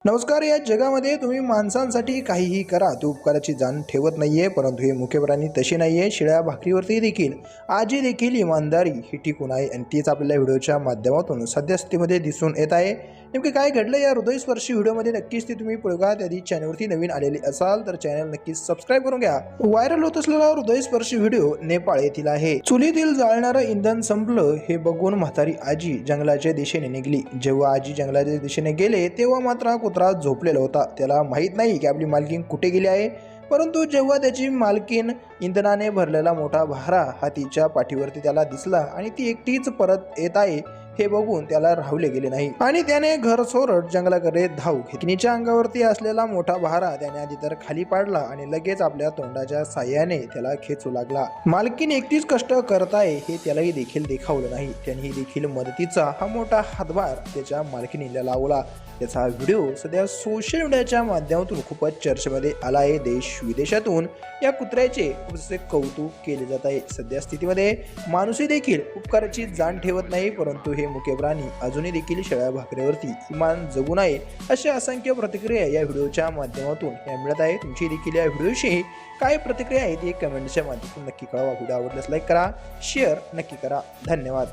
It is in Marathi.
नमस्कार. या जगामध्ये तुम्ही माणसांसाठी काहीही करा, तो उपकाराची जाण ठेवत नाहीये, परंतु हे मुख्य प्राणी तसे नाहीये. शिळ्या भाकरीवरती देखील आजी देखील इमानदारी ही टिकून आहे आणि तीच आपल्याला व्हिडिओच्या माध्यमातून सद्यस्थितीमध्ये दिसून येत आहे. नेमके काय घडलं या हृदयस्पर्शी व्हिडिओमध्ये नक्कीच ते तुम्ही बघा. त्याआधी चॅनलवरती नवीन आलेले असाल तर चॅनल नक्कीच सबस्क्राईब करून घ्या. व्हायरल होत असलेला हृदयस्पर्शी व्हिडिओ नेपाळ येथील आहे. चुलीतील जाळणारं इंधन संपलं हे बघून म्हातारी आजी जंगलाच्या दिशेने निघाली. जेव्हा आजी जंगलाच्या दिशेने गेले तेव्हा मात्र कुत्रा झोपलेला होता. त्याला माहीत नाही की आपली मालकीण कुठे गेली आहे, परंतु जेव्हा त्याची मालकीण इंधनाने भरलेला मोठा भारा हा तिच्या पाठीवरती त्याला दिसला आणि ती एकटीच परत येत आहे हे बघून त्याला राहवले गेले नाही आणि त्याने घर सोडत जंगलाकडे धाव घेतली. मालकीणीच्या अंगावरती असलेला मोठा भारा त्याने आधी तर खाली पाडला आणि लगेच आपल्या तोंडाच्या साह्याने त्याला खेचू लागला. मालकीण एकटीच कष्ट करत आहे हे त्यालाही देखील देखावलं नाही. त्यांनी देखील मदतीचा हा मोठा हातभार त्याच्या मालकीणीला लावला. त्याचा व्हिडिओ सध्या सोशल मीडियाच्या माध्यमातून खूपच चर्चेमध्ये आला आहे. देश विदेशातून या कुत्र्याचे खूपसे कौतुक केले जात आहे. सध्या स्थितीमध्ये माणूसही देखील उपकाराची जाण ठेवत नाही, परंतु हे मुख्य प्राणी अजूनही देखील शेळ्या भाकरीवरती इमान जगून आहे. अशा असंख्य प्रतिक्रिया या व्हिडिओच्या माध्यमातून मिळत आहे. तुमची देखील या व्हिडिओशी काय प्रतिक्रिया आहे ती कमेंटच्या माध्यमातून नक्की कळवा. व्हिडिओ आवडल्यास लाईक करा, शेअर नक्की करा. धन्यवाद.